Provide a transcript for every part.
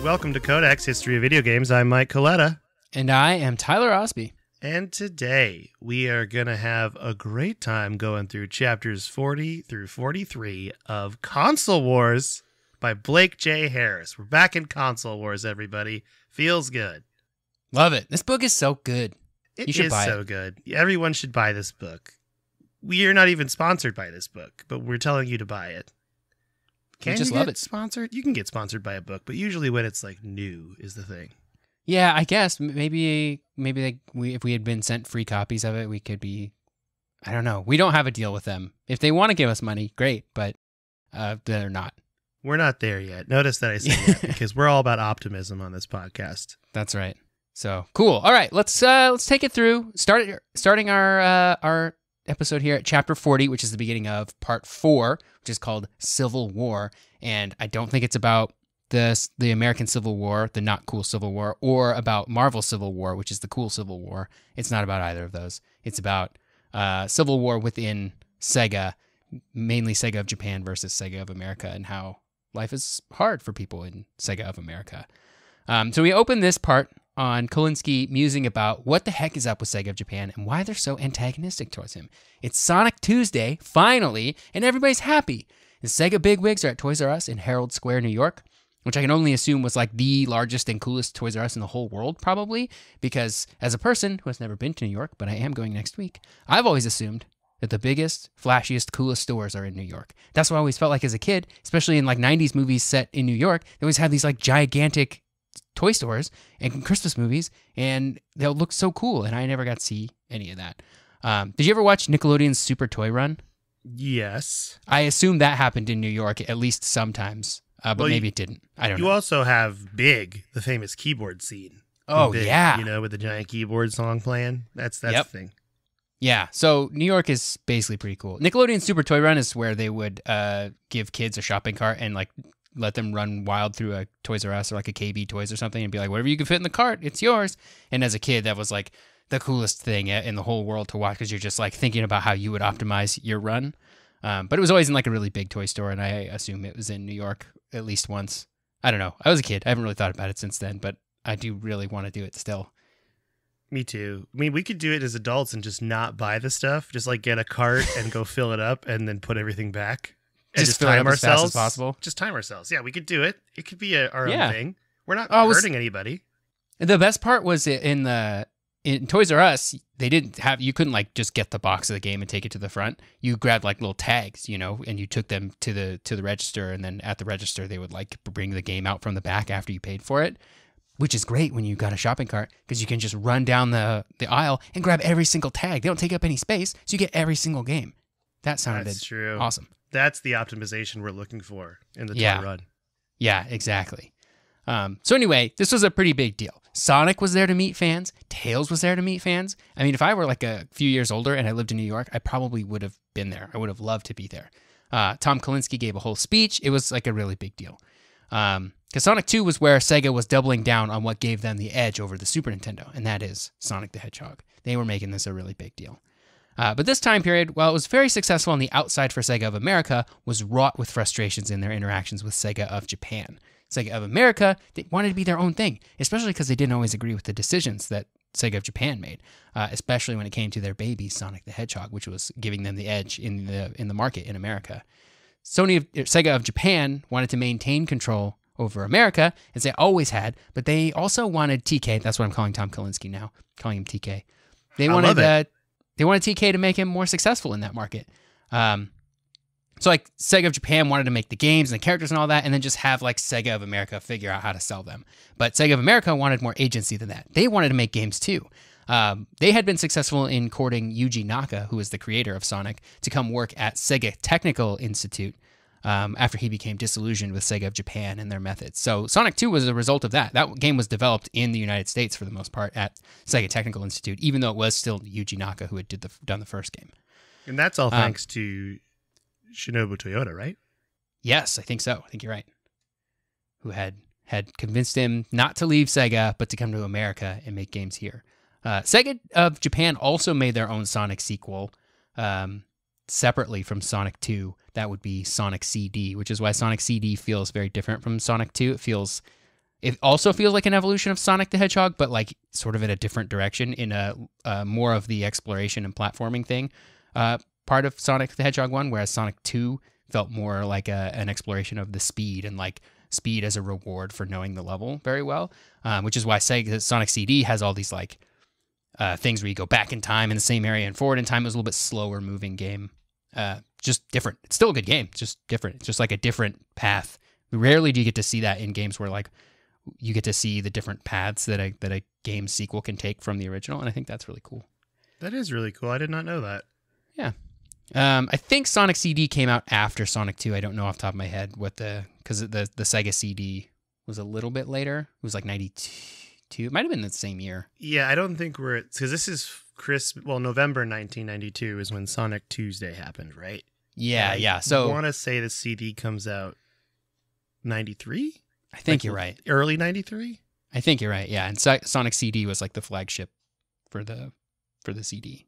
Welcome to Codex History of Video Games. I'm Mike Coletta. And I am Tyler Osby. And today we are going to have a great time going through chapters 40 through 43 of Console Wars by Blake J. Harris. We're back in Console Wars, everybody. Feels good. Love it. This book is so good. You should buy it. It is so good. Everyone should buy this book. We are not even sponsored by this book, but we're telling you to buy it. Can you get sponsored? You can get sponsored by a book, but usually when it's like new is the thing. Yeah, I guess maybe like if we had been sent free copies of it, we could be. I don't know. We don't have a deal with them. If they want to give us money, great, but they're not. We're not there yet. Notice that I said that because we're all about optimism on this podcast. That's right. So cool. All right, let's take it through. Starting our episode here at chapter 40, which is the beginning of part 4, which is called Civil War. And I don't think it's about the American Civil War, the not cool Civil War, or about Marvel Civil War, which is the cool Civil War. It's not about either of those. It's about Civil War within Sega, mainly Sega of Japan versus Sega of America, and how life is hard for people in Sega of America. So we open this part on Kolinsky musing about what the heck is up with Sega of Japan and why they're so antagonistic towards him. It's Sonic Tuesday, finally, and everybody's happy. The Sega bigwigs are at Toys R Us in Herald Square, New York, which I can only assume was like the largest and coolest Toys R Us in the whole world, probably, because as a person who has never been to New York, but I am going next week, I've always assumed that the biggest, flashiest, coolest stores are in New York. That's what I always felt like as a kid, especially in like 90s movies set in New York. They always have these like gigantic toy stores and Christmas movies, and they'll look so cool, and I never got to see any of that. Did you ever watch Nickelodeon's Super Toy Run? Yes. I assume that happened in New York at least sometimes, but maybe it didn't. I don't know. You also have Big, the famous keyboard scene. Oh, Big, yeah. You know, with the giant keyboard song playing. That's the thing. Yeah, so New York is basically pretty cool. Nickelodeon's Super Toy Run is where they would give kids a shopping cart and like let them run wild through a Toys R Us or like a KB Toys or something and be like, whatever you can fit in the cart, it's yours. And as a kid, that was like the coolest thing in the whole world to watch because you're just like thinking about how you would optimize your run. But it was always in like a really big toy store, and I assume it was in New York at least once. I don't know. I was a kid. I haven't really thought about it since then, but I do really want to do it still. Me too. I mean, we could do it as adults and just not buy the stuff. Just like get a cart and go fill it up and then put everything back. And just time ourselves as fast as possible. Just time ourselves. Yeah, we could do it. It could be our own thing. We're not hurting anybody. The best part was in Toys R Us, you couldn't like just get the box of the game and take it to the front. You grabbed like little tags, you know, and you took them to the register, and then at the register they would like bring the game out from the back after you paid for it, which is great when you got a shopping cart because you can just run down the aisle and grab every single tag. They don't take up any space, so you get every single game. That sounded awesome. That's the optimization we're looking for in the toy run. Yeah, exactly. So anyway, this was a pretty big deal. Sonic was there to meet fans. Tails was there to meet fans. I mean, if I were like a few years older and I lived in New York, I probably would have been there. I would have loved to be there. Tom Kolinsky gave a whole speech. It was like a really big deal. Because Sonic 2 was where Sega was doubling down on what gave them the edge over the Super Nintendo, and that is Sonic the Hedgehog. They were making this a really big deal. But this time period, while it was very successful on the outside for Sega of America, was wrought with frustrations in their interactions with Sega of Japan. Sega of America, they wanted to be their own thing, especially because they didn't always agree with the decisions that Sega of Japan made, especially when it came to their baby Sonic the Hedgehog, which was giving them the edge in the market in America. Sega of Japan wanted to maintain control over America, as they always had, but they also wanted TK. That's what I'm calling Tom Kolinsky now, calling him TK. They wanted TK to make him more successful in that market. So like Sega of Japan wanted to make the games and the characters and all that, and then just have like Sega of America figure out how to sell them. But Sega of America wanted more agency than that. They wanted to make games too. They had been successful in courting Yuji Naka, who was the creator of Sonic, to come work at Sega Technical Institute after he became disillusioned with Sega of Japan and their methods. So Sonic 2 was a result of that. That game was developed in the United States for the most part at Sega Technical Institute, even though it was still Yuji Naka who had done the first game. And that's all thanks to Shinobu Toyota, right? Yes, I think so. I think you're right. Who had convinced him not to leave Sega, but to come to America and make games here. Sega of Japan also made their own Sonic sequel separately from Sonic 2. That would be Sonic CD, which is why Sonic CD feels very different from Sonic 2. It also feels like an evolution of Sonic the Hedgehog, but like sort of in a different direction, in a more of the exploration and platforming thing part of Sonic the Hedgehog 1, whereas Sonic 2 felt more like an exploration of the speed and like speed as a reward for knowing the level very well, which is why Sonic CD has all these like things where you go back in time in the same area and forward in time. It was a little bit slower moving game, just different. It's still a good game, just different. It's just like a different path. Rarely do you get to see that in games where like you get to see the different paths that a game sequel can take from the original, and I think that's really cool. That is really cool. I did not know that. Yeah. I think Sonic CD came out after Sonic 2. I don't know off the top of my head because the Sega CD was a little bit later. It was like 92. It might have been the same year. Yeah, I don't think because this is November 1992 is when Sonic Tuesday happened, right? Yeah. So I want to say the CD comes out 93? I think you're right. Early 93? I think you're right, yeah. And Sonic CD was like the flagship for the CD,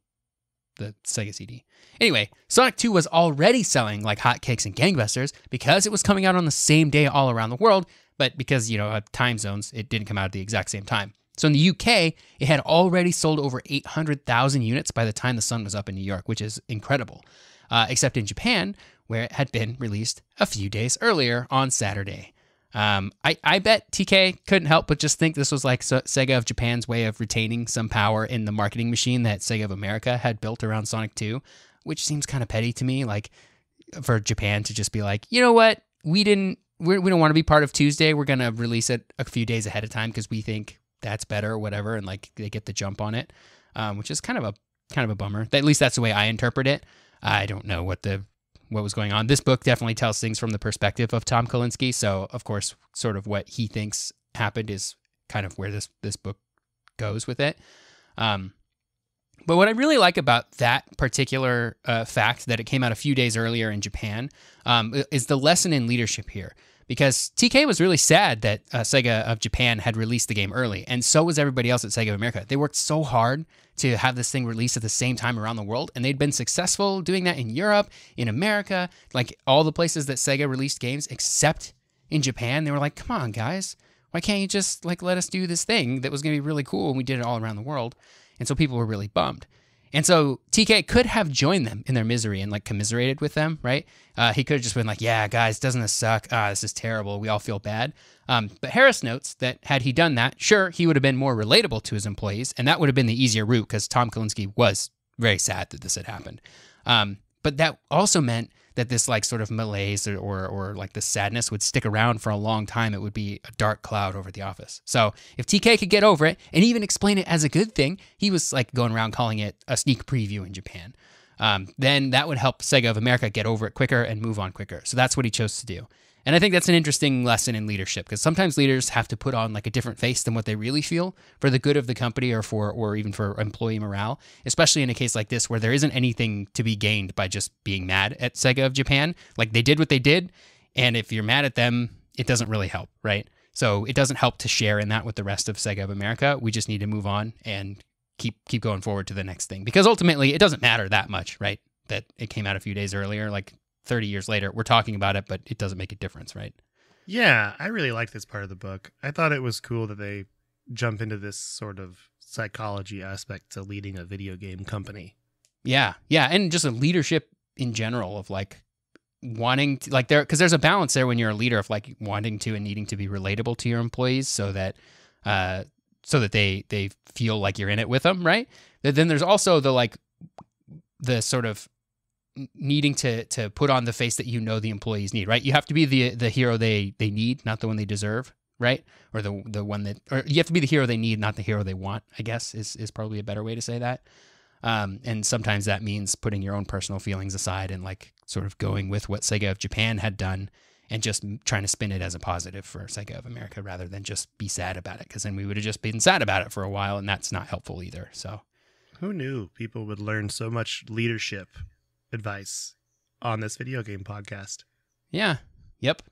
the Sega CD. Anyway, Sonic 2 was already selling like hotcakes and gangbusters because it was coming out on the same day all around the world, but because, of time zones, it didn't come out at the exact same time. So in the UK, it had already sold over 800,000 units by the time the sun was up in New York, which is incredible. Except in Japan, where it had been released a few days earlier on Saturday. I bet TK couldn't help but just think this was like Sega of Japan's way of retaining some power in the marketing machine that Sega of America had built around Sonic 2, which seems kind of petty to me, like for Japan to just be like, you know what, we don't want to be part of Tuesday. We're going to release it a few days ahead of time because we think that's better or whatever, and like they get the jump on it, which is kind of a bummer. At least that's the way I interpret it. I don't know what was going on. This book definitely tells things from the perspective of Tom Kalinske. So, of course, sort of what he thinks happened is kind of where this book goes with it. But what I really like about that particular fact that it came out a few days earlier in Japan is the lesson in leadership here. Because TK was really sad that Sega of Japan had released the game early, and so was everybody else at Sega of America. They worked so hard to have this thing released at the same time around the world, and they'd been successful doing that in Europe, in America, like all the places that Sega released games, except in Japan. They were like, come on, guys, why can't you just like let us do this thing that was going to be really cool, and we did it all around the world? And so people were really bummed. And so TK could have joined them in their misery and like commiserated with them, right? He could have just been like, yeah, guys, doesn't this suck? This is terrible. We all feel bad. But Harris notes that had he done that, sure, he would have been more relatable to his employees, and that would have been the easier route because Tom Kalinske was very sad that this had happened. But that also meant that this like sort of malaise or like the sadness would stick around for a long time. It would be a dark cloud over the office. So if TK could get over it and even explain it as a good thing, he was like going around calling it a sneak preview in Japan. Then that would help Sega of America get over it quicker and move on quicker. So that's what he chose to do. And I think that's an interesting lesson in leadership because sometimes leaders have to put on like a different face than what they really feel for the good of the company or even for employee morale, especially in a case like this where there isn't anything to be gained by just being mad at Sega of Japan. Like they did what they did, and if you're mad at them, it doesn't really help, right? So it doesn't help to share in that with the rest of Sega of America. We just need to move on and keep going forward to the next thing because ultimately it doesn't matter that much, right? That it came out a few days earlier, like 30 years later, we're talking about it, but it doesn't make a difference, right? Yeah, I really like this part of the book. I thought it was cool that they jump into this sort of psychology aspect to leading a video game company. Yeah, and just a leadership in general of like wanting to, like because there's a balance there when you're a leader of like wanting to and needing to be relatable to your employees so that they feel like you're in it with them, right? Then there's also the sort of needing to put on the face that the employees need, right? You have to be the hero they need, not the one they deserve, right? Or the one that, or you have to be the hero they need, not the hero they want, I guess is probably a better way to say that. And sometimes that means putting your own personal feelings aside and like sort of going with what Sega of Japan had done and just trying to spin it as a positive for Sega of America rather than just be sad about it, because then we would have just been sad about it for a while, and that's not helpful either. So who knew people would learn so much leadership advice on this video game podcast? Yeah. Yep.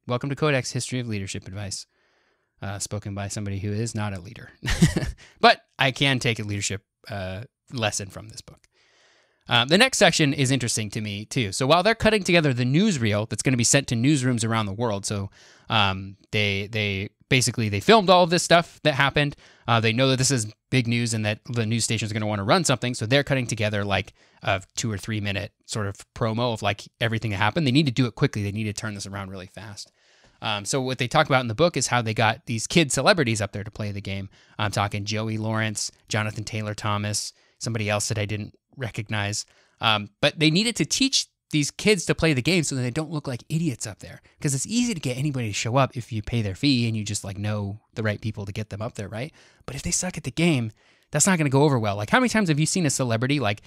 Welcome to Codex History of Leadership Advice, spoken by somebody who is not a leader. But I can take a leadership lesson from this book. The next section is interesting to me, too. So while they're cutting together the newsreel that's going to be sent to newsrooms around the world, so they basically they filmed all of this stuff that happened. They know that this is big news and that the news stations are going to want to run something. So they're cutting together like a 2 or 3 minute sort of promo of like everything that happened. They need to do it quickly. They need to turn this around really fast. So what they talk about in the book is how they got these kid celebrities up there to play the game. I'm talking Joey Lawrence, Jonathan Taylor Thomas, somebody else that I didn't recognize. But they needed to teach these kids to play the game so that they don't look like idiots up there. Because it's easy to get anybody to show up if you pay their fee and you just like know the right people to get them up there, right? But if they suck at the game, that's not going to go over well. Like how many times have you seen a celebrity like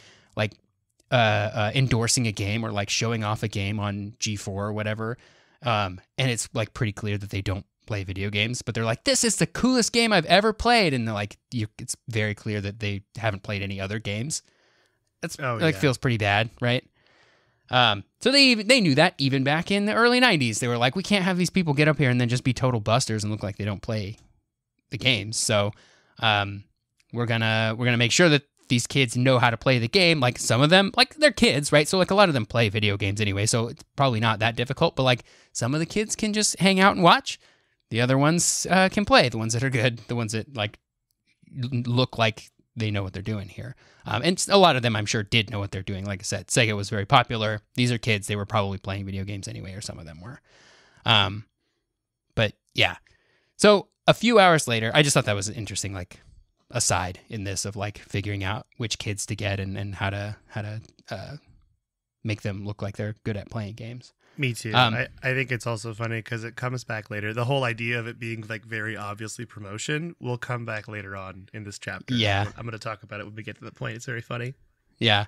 endorsing a game or like showing off a game on G4 or whatever? And it's like pretty clear that they don't play video games, but they're like, this is the coolest game I've ever played. And they're like, it's very clear that they haven't played any other games. That's feels pretty bad, right? So they knew that even back in the early 90s. They were like, we can't have these people get up here and then just be total busters and look like they don't play the games. So we're gonna make sure that these kids know how to play the game. Like some of them, like they're kids, right? So like a lot of them play video games anyway, so it's probably not that difficult. But like some of the kids can just hang out and watch. The other ones can play. The ones that are good, the ones that like look like they know what they're doing here. And a lot of them, I'm sure, did know what they're doing. Like I said, Sega was very popular. These are kids. They were probably playing video games anyway, or some of them were. But yeah. So a few hours later, I just thought that was an interesting, like, aside in this of like figuring out which kids to get and how to make them look like they're good at playing games. Me too. I think it's also funny because it comes back later. The whole idea of it being like very obviously promotion will come back later on in this chapter. Yeah. I'm going to talk about it when we get to the point. It's very funny. Yeah.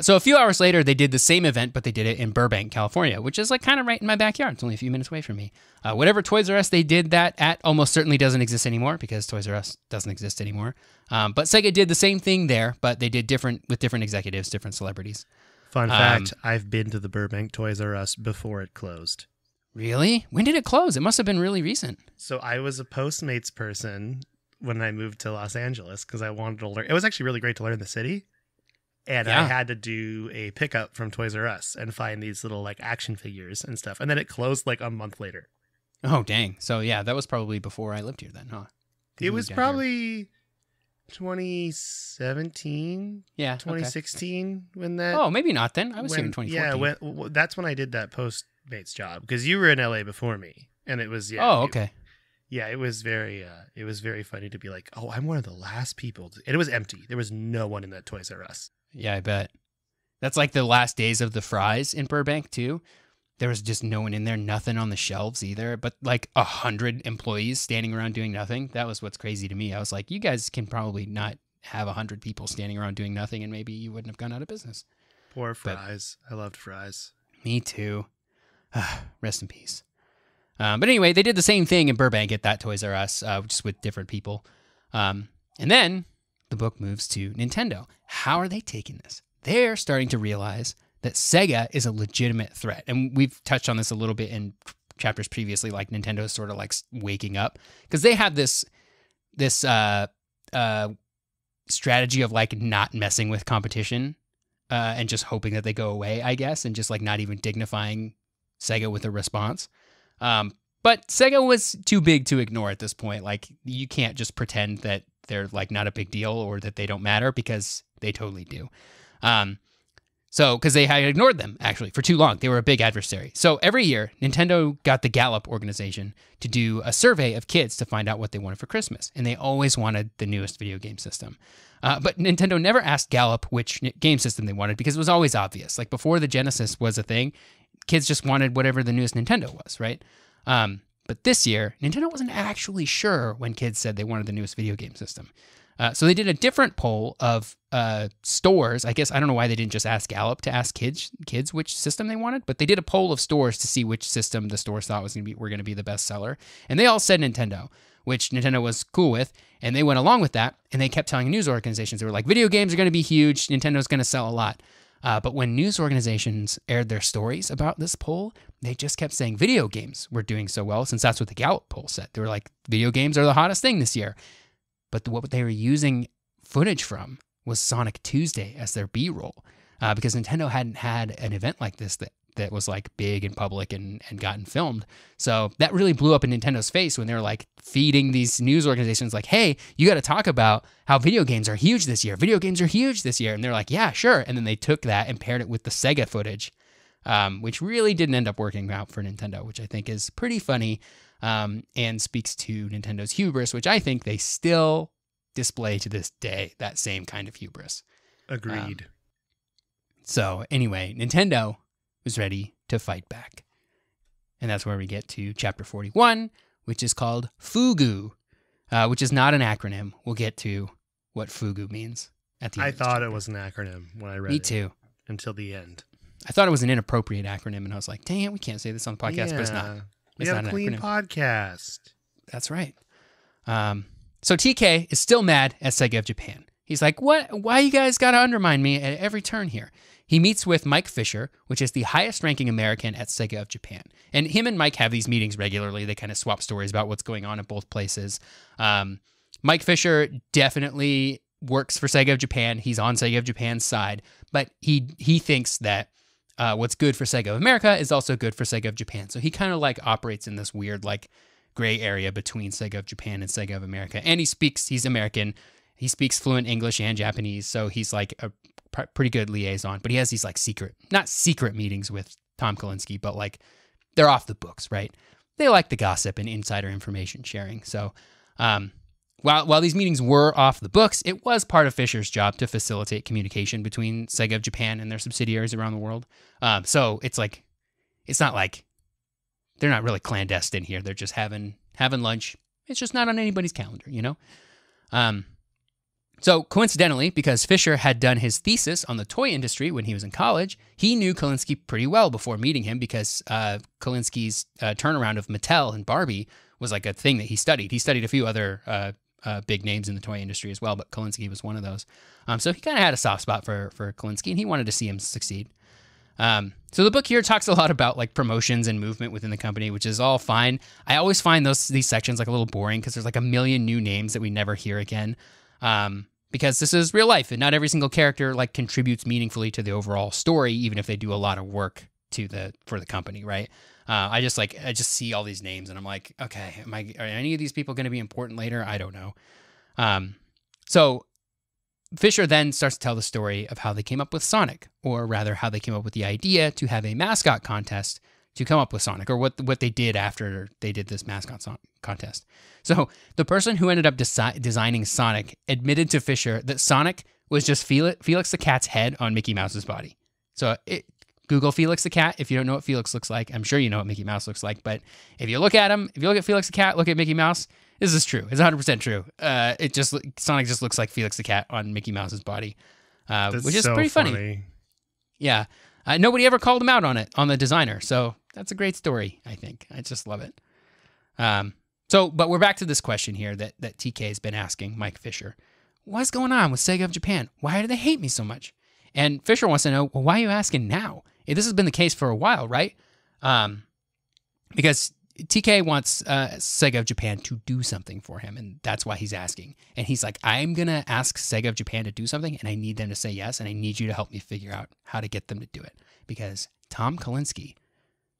So a few hours later, they did the same event, but they did it in Burbank, California, which is like kind of right in my backyard. It's only a few minutes away from me. Whatever Toys R Us they did that at almost certainly doesn't exist anymore because Toys R Us doesn't exist anymore. But Sega did the same thing there, but they did with different executives, different celebrities. Fun fact, I've been to the Burbank Toys R Us before it closed. Really? When did it close? It must have been really recent. So I was a Postmates person when I moved to Los Angeles because I wanted to learn. It was actually really great to learn the city. And I had to do a pickup from Toys R Us and find these little like action figures and stuff. And then it closed like a month later. Oh, dang. So yeah, that was probably before I lived here then, huh? It was probably 2017, 2016 when that. Oh, maybe not then. I was here in 2014. Yeah, that's when I did that Postmates job because you were in LA before me, and it was Oh, okay. It was very funny to be like, oh, I'm one of the last people, and it was empty. There was no one in that Toys R Us. Yeah, I bet. That's like the last days of the Fries in Burbank too. There was just no one in there, nothing on the shelves either, but like 100 employees standing around doing nothing. That was what's crazy to me. I was like, you guys can probably not have 100 people standing around doing nothing and maybe you wouldn't have gone out of business. Poor Fries. I loved Fries. Me too. Rest in peace. But anyway, they did the same thing in Burbank at that Toys R Us, just with different people. And then the book moves to Nintendo. How are they taking this? They're starting to realize that Sega is a legitimate threat. And we've touched on this a little bit in chapters previously, like Nintendo is sort of like waking up because they have this strategy of like not messing with competition and just hoping that they go away, I guess, and just like not even dignifying Sega with a response. But Sega was too big to ignore at this point. Like you can't just pretend that they're like not a big deal or that they don't matter because they totally do. So, because they had ignored them, actually, for too long. They were a big adversary. So every year, Nintendo got the Gallup organization to do a survey of kids to find out what they wanted for Christmas. And they always wanted the newest video game system. But Nintendo never asked Gallup which game system they wanted because it was always obvious. Like before the Genesis was a thing, kids just wanted whatever the newest Nintendo was, right? But this year, Nintendo wasn't actually sure when kids said they wanted the newest video game system. So they did a different poll of stores. I guess I don't know why they didn't just ask Gallup to ask kids which system they wanted, but they did a poll of stores to see which system the stores thought were going to be the best seller, and they all said Nintendo, which Nintendo was cool with, and they went along with that. And they kept telling news organizations, they were like, video games are going to be huge, Nintendo's going to sell a lot. But when news organizations aired their stories about this poll, they just kept saying video games were doing so well, since that's what the Gallup poll said. They were like, video games are the hottest thing this year. But what they were using footage from was Sonic Tuesday as their B-roll, because Nintendo hadn't had an event like this that was like big and public and gotten filmed. So that really blew up in Nintendo's face when they were like feeding these news organizations like, hey, you got to talk about how video games are huge this year. Video games are huge this year. And they're like, yeah, sure. And then they took that and paired it with the Sega footage, which really didn't end up working out for Nintendo, which I think is pretty funny and speaks to Nintendo's hubris, which I think they still display to this day, that same kind of hubris. Agreed. So anyway, Nintendo was ready to fight back. And that's where we get to chapter 41, which is called Fugu, which is not an acronym. We'll get to what Fugu means at the end. I thought it was an acronym when I read it. Me too. Until the end. I thought it was an inappropriate acronym, and I was like, dang it, we can't say this on the podcast, but it's not. We have a clean podcast. That's right. So TK is still mad at Sega of Japan. He's like, what? Why you guys got to undermine me at every turn here? He meets with Mike Fisher, which is the highest ranking American at Sega of Japan. And him and Mike have these meetings regularly. They kind of swap stories about what's going on at both places. Mike Fisher definitely works for Sega of Japan. He's on Sega of Japan's side, but he thinks that what's good for Sega of America is also good for Sega of Japan. So he kind of like operates in this weird like gray area between Sega of Japan and Sega of America. And he's American. He speaks fluent English and Japanese, so he's like a pretty good liaison. But he has these like not secret meetings with Tom Kalinske, but like they're off the books, right? They like the gossip and insider information sharing. So while these meetings were off the books, it was part of Fisher's job to facilitate communication between Sega of Japan and their subsidiaries around the world. So it's not like they're not really clandestine here. They're just having lunch. It's just not on anybody's calendar, you know? So coincidentally, because Fisher had done his thesis on the toy industry when he was in college, he knew Kalinske pretty well before meeting him because Kalinske's turnaround of Mattel and Barbie was like a thing that he studied. He studied a few other big names in the toy industry as well, but Kalinske was one of those. So he kind of had a soft spot for Kalinske, and he wanted to see him succeed. So the book here talks a lot about like promotions and movement within the company, which is all fine. I always find these sections like a little boring because there's like a million new names that we never hear again. Because this is real life and not every single character like contributes meaningfully to the overall story, even if they do a lot of work for the company, right? I just see all these names and I'm like, okay, are any of these people going to be important later? I don't know. So Fisher then starts to tell the story of how they came up with Sonic, or rather how they came up with the idea to have a mascot contest to come up with Sonic, or what they did after they did this mascot contest. So the person who ended up designing Sonic admitted to Fisher that Sonic was just Felix the cat's head on Mickey Mouse's body. So Google Felix the cat if you don't know what Felix looks like. I'm sure you know what Mickey Mouse looks like, but if you look at him, if you look at Felix the cat, look at Mickey Mouse, this is true. It's 100% true. Sonic just looks like Felix the cat on Mickey Mouse's body, which is so pretty funny. Yeah. Nobody ever called him out on it, on the designer. So that's a great story, I think. I just love it. But we're back to this question here that TK has been asking Mike Fisher. What's going on with Sega of Japan? Why do they hate me so much? And Fisher wants to know, well, why are you asking now? This has been the case for a while, right? Because TK wants Sega of Japan to do something for him, and that's why he's asking. And he's like, I'm going to ask Sega of Japan to do something, and I need them to say yes, and I need you to help me figure out how to get them to do it. Because Tom Kalinske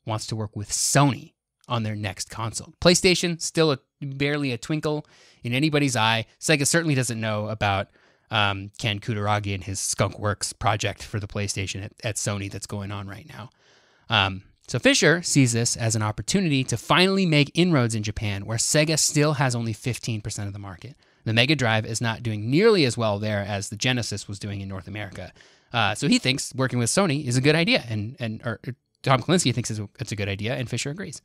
wants to work with Sony on their next console. PlayStation, still barely a twinkle in anybody's eye. Sega certainly doesn't know about Ken Kutaragi and his Skunk Works project for the PlayStation at Sony that's going on right now. So Fisher sees this as an opportunity to finally make inroads in Japan, where Sega still has only 15% of the market. The Mega Drive is not doing nearly as well there as the Genesis was doing in North America. So he thinks working with Sony is a good idea, or Tom Kalinske thinks it's a good idea, and Fisher agrees.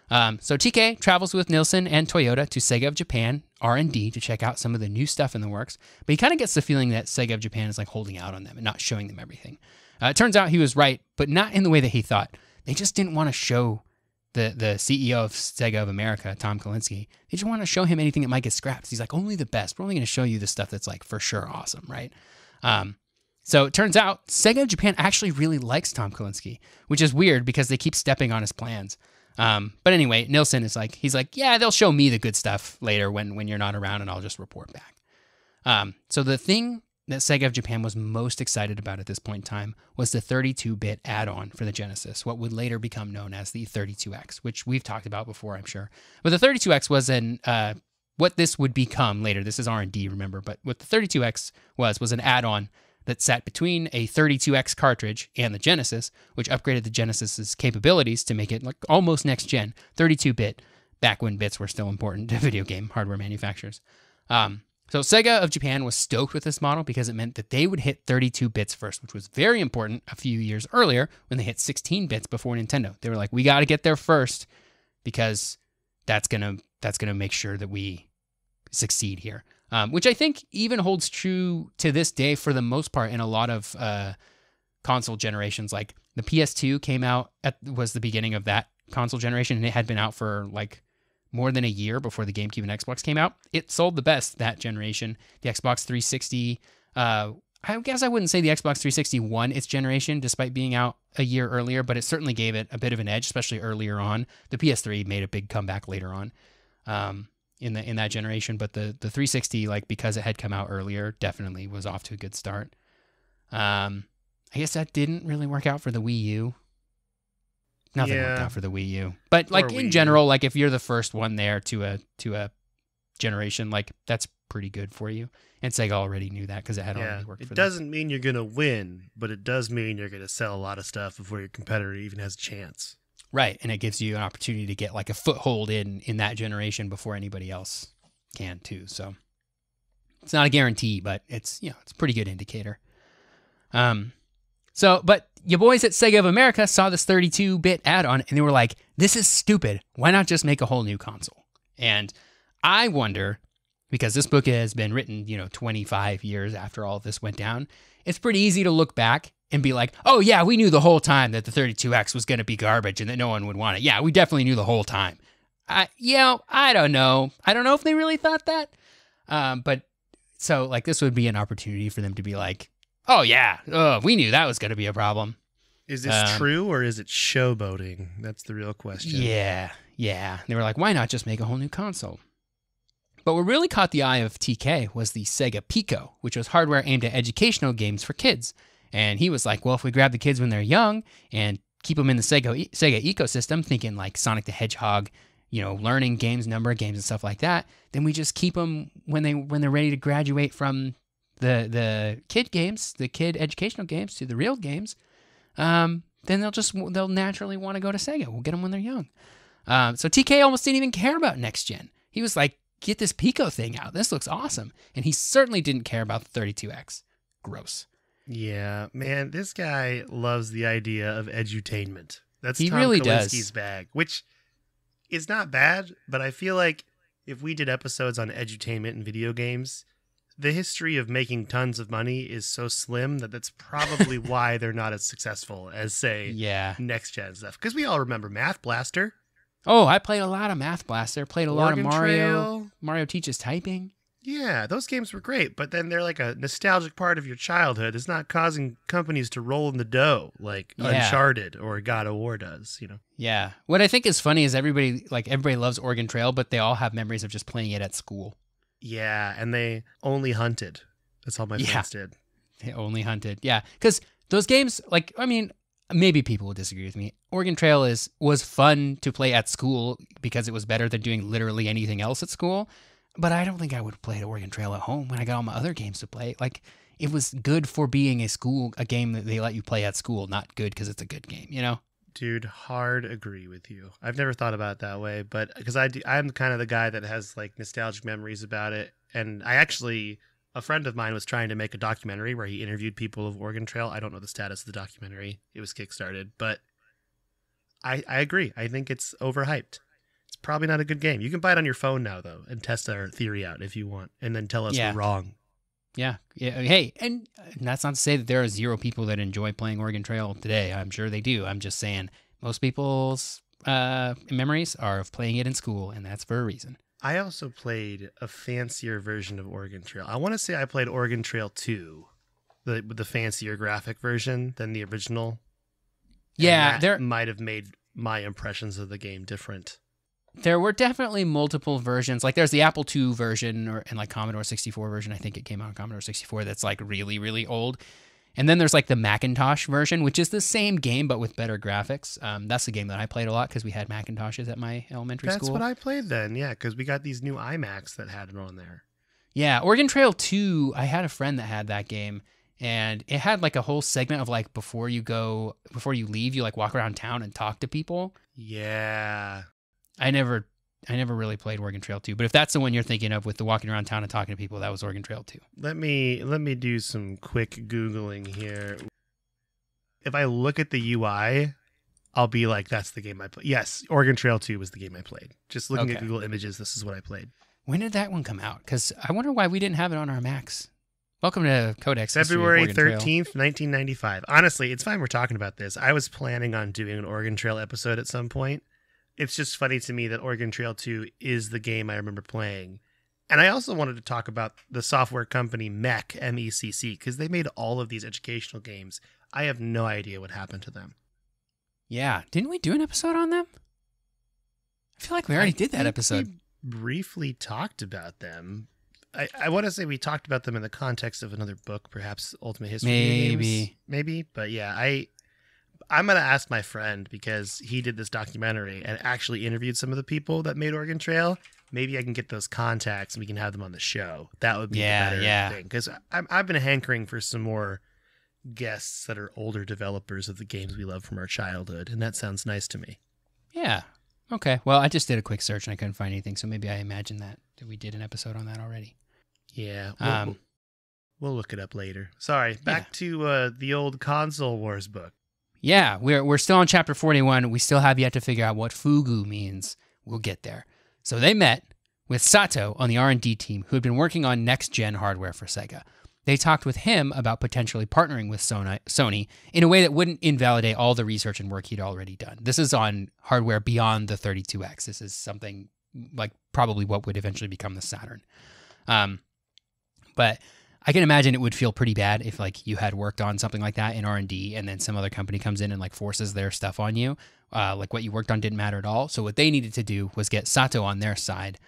So TK travels with Nilsson and Toyota to Sega of Japan R&D to check out some of the new stuff in the works, but he kind of gets the feeling that Sega of Japan is like holding out on them and not showing them everything. It turns out he was right, but not in the way that he thought. They just didn't want to show the CEO of Sega of America, Tom Kalinske. They just want to show him anything that might get scrapped. He's like, only the best. We're only going to show you the stuff that's like for sure awesome, right? So it turns out Sega of Japan actually really likes Tom Kalinske, which is weird because they keep stepping on his plans. But anyway, Nilsson is like, he's like, yeah, they'll show me the good stuff later when you're not around, and I'll just report back. So the thing that Sega of Japan was most excited about at this point in time was the 32-bit add-on for the Genesis, what would later become known as the 32X, which we've talked about before, I'm sure. But the 32X was what this would become later. This is R&D, remember, but what the 32X was an add-on that sat between a 32X cartridge and the Genesis, which upgraded the Genesis's capabilities to make it like almost next-gen, 32-bit, back when bits were still important to video game hardware manufacturers. So Sega of Japan was stoked with this model because it meant that they would hit 32 bits first, which was very important a few years earlier when they hit 16 bits before Nintendo. They were like, we got to get there first because that's gonna make sure that we succeed here. Which I think even holds true to this day for the most part in a lot of console generations. Like the PS2 was the beginning of that console generation, and it had been out for like more than a year before the GameCube and Xbox came out. It sold the best that generation. The Xbox 360, I guess I wouldn't say the Xbox 360 won its generation despite being out a year earlier, but it certainly gave it a bit of an edge, especially earlier on. The PS3 made a big comeback later on in that generation, but the 360, like because it had come out earlier, definitely was off to a good start. I guess that didn't really work out for the Wii U. Nothing worked out for the Wii U. But like in general, like if you're the first one there to a generation, like that's pretty good for you. And Sega already knew that because it had already worked for them. It doesn't mean you're going to win, but it does mean you're going to sell a lot of stuff before your competitor even has a chance. Right, and it gives you an opportunity to get like a foothold in that generation before anybody else can too. So it's not a guarantee, but it's it's a pretty good indicator. But your boys at Sega of America saw this 32-bit add-on and they were like, this is stupid. Why not just make a whole new console? And I wonder, because this book has been written, 25 years after all of this went down, it's pretty easy to look back and be like, oh yeah, we knew the whole time that the 32X was going to be garbage and that no one would want it. Yeah, we definitely knew the whole time. I don't know. I don't know if they really thought that. But so like this would be an opportunity for them to be like, oh yeah, we knew that was going to be a problem. Is this true or is it showboating? That's the real question. Yeah. They were like, why not just make a whole new console? But what really caught the eye of TK was the Sega Pico, which was hardware aimed at educational games for kids. And he was like, well, if we grab the kids when they're young and keep them in the Sega ecosystem, thinking like Sonic the Hedgehog, learning games, number of games and stuff like that, then we just keep them when they're ready to graduate from the kid games, the kid educational games to the real games. Then they'll naturally want to go to Sega. We'll get them when they're young. So TK almost didn't even care about next gen. He was like, get this Pico thing out. This looks awesome. And he certainly didn't care about the 32X. Gross. Yeah, man, this guy loves the idea of edutainment. That's he Tom really Kalinski's does. bag, which is not bad, but I feel like if we did episodes on edutainment and video games, the history of making tons of money is so slim that that's probably why they're not as successful as, say, next-gen stuff. Because we all remember Math Blaster. Oh, I played a lot of Math Blaster. Played a lot of Mario. Trail. Mario Teaches Typing. Yeah, those games were great, but then they're like a nostalgic part of your childhood. It's not causing companies to roll in the dough like Uncharted or God of War does, Yeah. What I think is funny is everybody loves Oregon Trail, but they all have memories of just playing it at school. Yeah, and they only hunted. That's all my friends did. They only hunted. Yeah, because those games, maybe people will disagree with me. Oregon Trail was fun to play at school because it was better than doing literally anything else at school. But I don't think I would play Oregon Trail at home when I got all my other games to play. Like, it was good for being a game that they let you play at school, not good because it's a good game, Dude, hard agree with you. I've never thought about it that way, but because I'm kind of the guy that has like nostalgic memories about it. And a friend of mine was trying to make a documentary where he interviewed people of Oregon Trail. I don't know the status of the documentary. It was kickstarted, but I agree. I think it's overhyped. It's probably not a good game. You can buy it on your phone now, though, and test our theory out if you want, and then tell us we're wrong. Yeah. Hey, and that's not to say that there are zero people that enjoy playing Oregon Trail today. I'm sure they do. I'm just saying most people's memories are of playing it in school, and that's for a reason. I also played a fancier version of Oregon Trail. I want to say I played Oregon Trail 2, with the fancier graphic version than the original. Yeah, that might have made my impressions of the game different. there were definitely multiple versions. Like there's the Apple II version and like Commodore 64 version. I think it came out on Commodore 64 that's like really, really old. And then there's like the Macintosh version, which is the same game but with better graphics. That's the game that I played a lot because we had Macintoshes at my elementary school. That's what I played then, yeah, because we got these new iMacs that had it on there. Yeah, Oregon Trail 2, I had a friend that had that game, and it had like a whole segment of like before you leave, you like walk around town and talk to people. Yeah. I never really played Oregon Trail 2, but if that's the one you're thinking of with the walking around town and talking to people, that was Oregon Trail 2. Let me do some quick Googling here. If I look at the UI, I'll be like, that's the game I played. Yes, Oregon Trail 2 was the game I played. Just looking at Google Images, this is what I played. When did that one come out? Because I wonder why we didn't have it on our Macs. Welcome to Codex. February 13th, 1995. Honestly, it's fine we're talking about this. I was planning on doing an Oregon Trail episode at some point. It's just funny to me that Oregon Trail 2 is the game I remember playing. And I also wanted to talk about the software company MECC, M-E-C-C, because they made all of these educational games. I have no idea what happened to them. Yeah. Didn't we do an episode on them? I feel like we already did that episode. We briefly talked about them. I want to say we talked about them in the context of another book, perhaps Ultimate History Games. Maybe. But yeah, I'm going to ask my friend because he did this documentary and actually interviewed some of the people that made Oregon Trail. Maybe I can get those contacts and we can have them on the show. That would be the better thing. Because I've been hankering for some more guests that are older developers of the games we love from our childhood. And that sounds nice to me. Yeah. Okay. Well, I just did a quick search and I couldn't find anything. So maybe I imagined that we did an episode on that already. Yeah. We'll look it up later. Sorry. Back to the old Console Wars book. Yeah, we're still on chapter 41. We still have yet to figure out what fugu means. We'll get there. So they met with Sato on the R&D team who had been working on next-gen hardware for Sega. They talked with him about potentially partnering with Sony in a way that wouldn't invalidate all the research and work he'd already done. This is on hardware beyond the 32X. This is something like probably what would eventually become the Saturn. But I can imagine it would feel pretty bad if like you had worked on something like that in R&D and then some other company comes in and like forces their stuff on you. Like what you worked on didn't matter at all. So what they needed to do was get Sato on their side.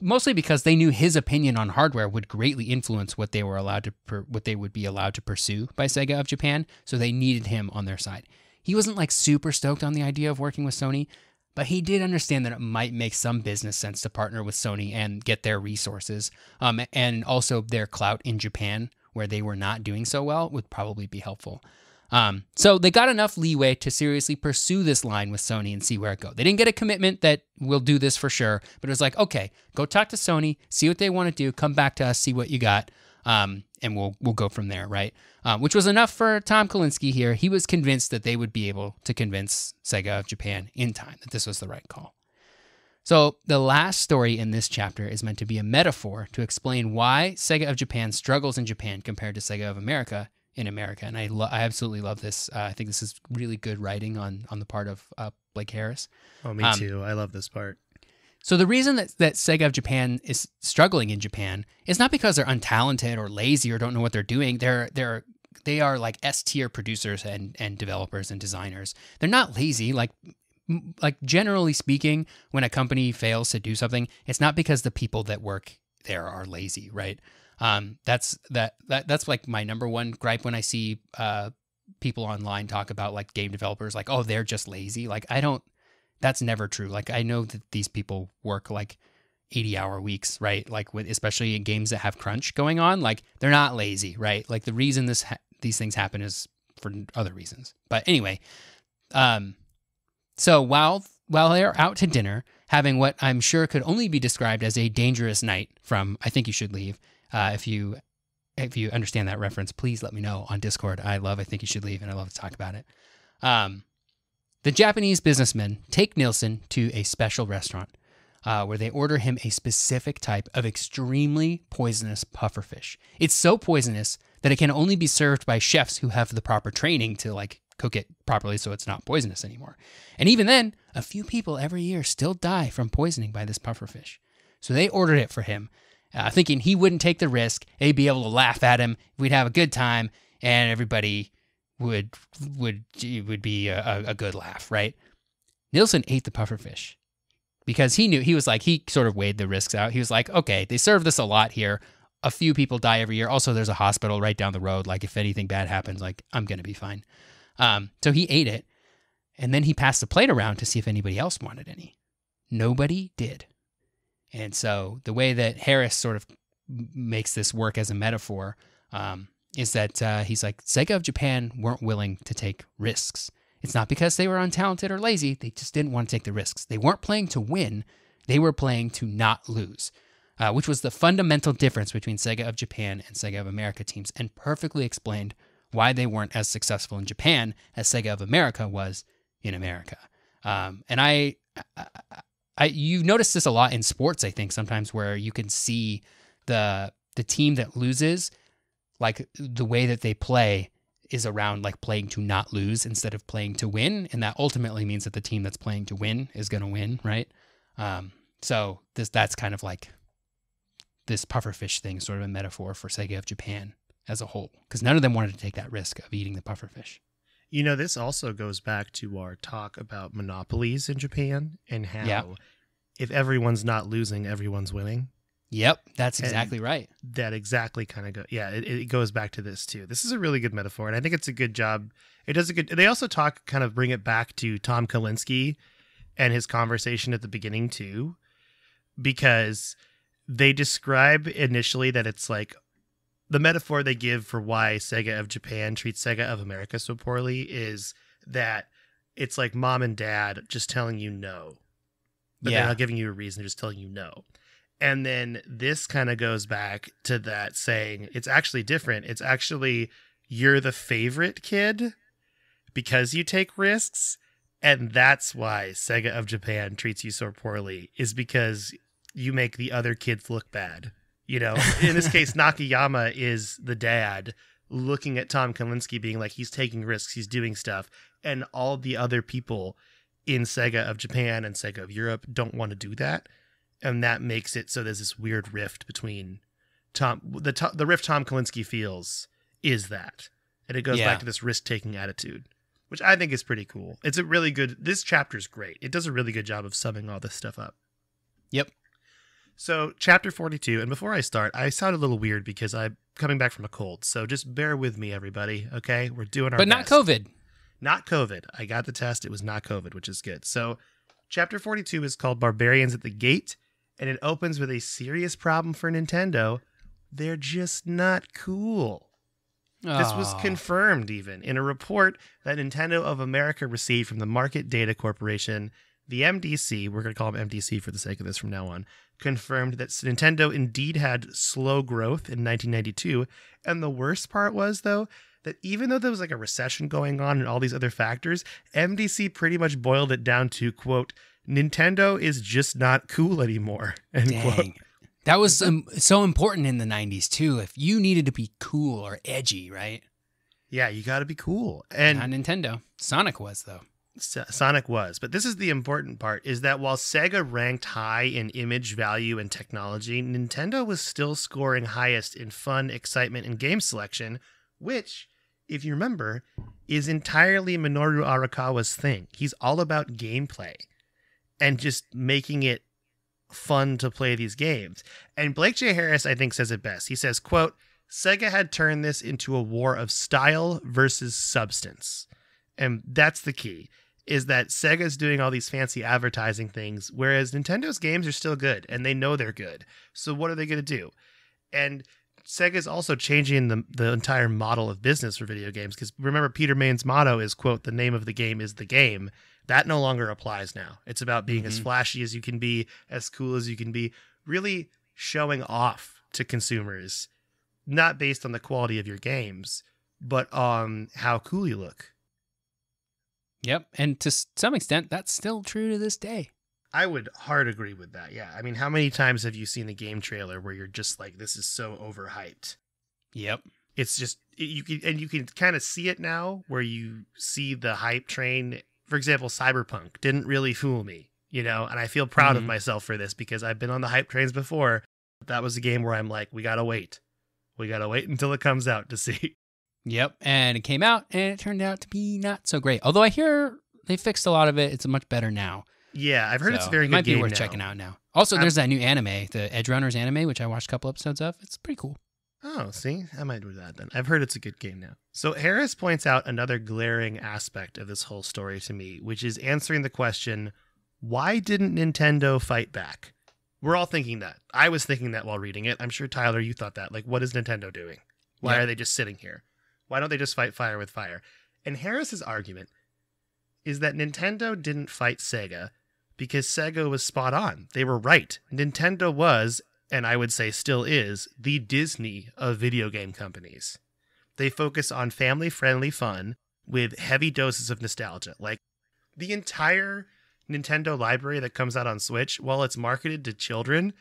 Mostly because they knew his opinion on hardware would greatly influence what they were allowed to what they would be allowed to pursue by Sega of Japan. So they needed him on their side. He wasn't like super stoked on the idea of working with Sony, but he did understand that it might make some business sense to partner with Sony and get their resources, and also their clout in Japan, where they were not doing so well, would probably be helpful. So they got enough leeway to seriously pursue this line with Sony and see where it goes. They didn't get a commitment that we'll do this for sure, but it was like, okay, go talk to Sony, see what they want to do, come back to us, see what you got, and we'll go from there, right? Which was enough for Tom Kalinske here. He was convinced that they would be able to convince Sega of Japan in time that this was the right call. So the last story in this chapter is meant to be a metaphor to explain why Sega of Japan struggles in Japan compared to Sega of America in America. And I absolutely love this. I think this is really good writing on the part of Blake Harris. Oh, me too. I love this part. So the reason that Sega of Japan is struggling in Japan is not because they're untalented or lazy or don't know what they're doing. They are like S-tier producers and developers and designers. They're not lazy. Like generally speaking, when a company fails to do something, it's not because the people that work there are lazy, right? That's like my number one gripe when I see people online talk about like game developers, like, oh, they're just lazy. Like that's never true. Like I know that these people work like 80-hour weeks, right? Like especially in games that have crunch going on, like they're not lazy, right? Like the reason these things happen is for other reasons. But anyway, so while they're out to dinner, having what I'm sure could only be described as a dangerous night from I Think You Should Leave. If you understand that reference, please let me know on Discord. I Think You Should Leave, and I love to talk about it. The Japanese businessmen take Nilsson to a special restaurant where they order him a specific type of extremely poisonous pufferfish. It's so poisonous that it can only be served by chefs who have the proper training to like cook it properly so it's not poisonous anymore. And even then, a few people every year still die from poisoning by this pufferfish. So they ordered it for him, thinking he wouldn't take the risk. They'd be able to laugh at him. We'd have a good time, and everybody would be a good laugh, right? Nilsson ate the pufferfish, because he was like, he sort of weighed the risks out. He was like, okay, they serve this a lot here. A few people die every year. Also, there's a hospital right down the road. Like, if anything bad happens, like, I'm going to be fine. So he ate it, and then he passed the plate around to see if anybody else wanted any. Nobody did. And so the way that Harris sort of makes this work as a metaphor is that he's like, Sega of Japan weren't willing to take risks. It's not because they were untalented or lazy. They just didn't want to take the risks. They weren't playing to win. They were playing to not lose, which was the fundamental difference between Sega of Japan and Sega of America teams, and perfectly explained why they weren't as successful in Japan as Sega of America was in America. And you've noticed this a lot in sports, I think, sometimes, where you can see the team that loses, like the way that they play is around like playing to not lose instead of playing to win. And that ultimately means that the team that's playing to win is going to win, right? So that's kind of like this pufferfish thing, sort of a metaphor for Sega of Japan as a whole, because none of them wanted to take that risk of eating the pufferfish. You know, this also goes back to our talk about monopolies in Japan and how if everyone's not losing, everyone's winning. Yep, that's exactly right. That exactly kind of go. Yeah, it goes back to this too. This is a really good metaphor, and I think it's a good job. It does a good. They also bring it back to Tom Kalinske and his conversation at the beginning too, because they describe initially that it's like the metaphor they give for why Sega of Japan treats Sega of America so poorly is that it's like mom and dad just telling you no, but they're not giving you a reason; they're just telling you no. And then this kind of goes back to that saying, it's actually different. It's actually, you're the favorite kid because you take risks. And that's why Sega of Japan treats you so poorly, is because you make the other kids look bad. You know, in this case, Nakayama is the dad looking at Tom Kalinske being like, he's taking risks, he's doing stuff. And all the other people in Sega of Japan and Sega of Europe don't want to do that. And that makes it so there's this weird rift between the rift Tom Kalinske feels is that. And it goes back to this risk-taking attitude, which I think is pretty cool. It's a really good, this chapter is great. It does a really good job of summing all this stuff up. Yep. So chapter 42, and before I start, I sound a little weird because I'm coming back from a cold. So just bear with me, everybody, okay? We're doing our best. But not COVID. Not COVID. I got the test. It was not COVID, which is good. So chapter 42 is called Barbarians at the Gate. And it opens with a serious problem for Nintendo. They're just not cool. This was confirmed even in a report that Nintendo of America received from the Market Data Corporation. The MDC, we're going to call them MDC for the sake of this from now on, confirmed that Nintendo indeed had slow growth in 1992. And the worst part was, though, that even though there was like a recession going on and all these other factors, MDC pretty much boiled it down to, quote, Nintendo is just not cool anymore. End quote. Dang. That was so important in the 90s, too. If you needed to be cool or edgy, right? Yeah, you got to be cool. And not Nintendo. Sonic was, though. Sonic was. But this is the important part, is that while Sega ranked high in image value and technology, Nintendo was still scoring highest in fun, excitement, and game selection, which, if you remember, is entirely Minoru Arakawa's thing. He's all about gameplay and just making it fun to play these games. And Blake J. Harris, I think, says it best. He says, quote, Sega had turned this into a war of style versus substance. And that's the key, is that Sega's doing all these fancy advertising things, whereas Nintendo's games are still good, and they know they're good. So what are they going to do? And Sega's also changing the entire model of business for video games, because remember, Peter Main's motto is, quote, the name of the game is the game. That no longer applies now. It's about being as flashy as you can be, as cool as you can be, really showing off to consumers, not based on the quality of your games, but on how cool you look. Yep. And to some extent, that's still true to this day. I would hard agree with that. Yeah. I mean, how many times have you seen a game trailer where you're just like, this is so overhyped? Yep. It's just, you can kind of see it now, where you see the hype train. For example, Cyberpunk didn't really fool me, you know, and I feel proud of myself for this because I've been on the hype trains before. That was a game where I'm like, we got to wait. We got to wait until it comes out to see. Yep. And it came out and it turned out to be not so great. Although I hear they fixed a lot of it. It's much better now. Yeah, I've heard it's a So very it good might be game worth now. checking out now. Also, there's that new anime, the Edge Runners anime, which I watched a couple episodes of. It's pretty cool. Oh, see? I might do that then. I've heard it's a good game now. So Harris points out another glaring aspect of this whole story to me, which is answering the question, why didn't Nintendo fight back? We're all thinking that. I was thinking that while reading it. I'm sure, Tyler, you thought that. Like, what is Nintendo doing? Why are they just sitting here? Why don't they just fight fire with fire? And Harris's argument is that Nintendo didn't fight Sega because Sega was spot on. They were right. Nintendo was, and I would say still is, the Disney of video game companies. They focus on family-friendly fun with heavy doses of nostalgia. Like, the entire Nintendo library that comes out on Switch, while it's marketed to children,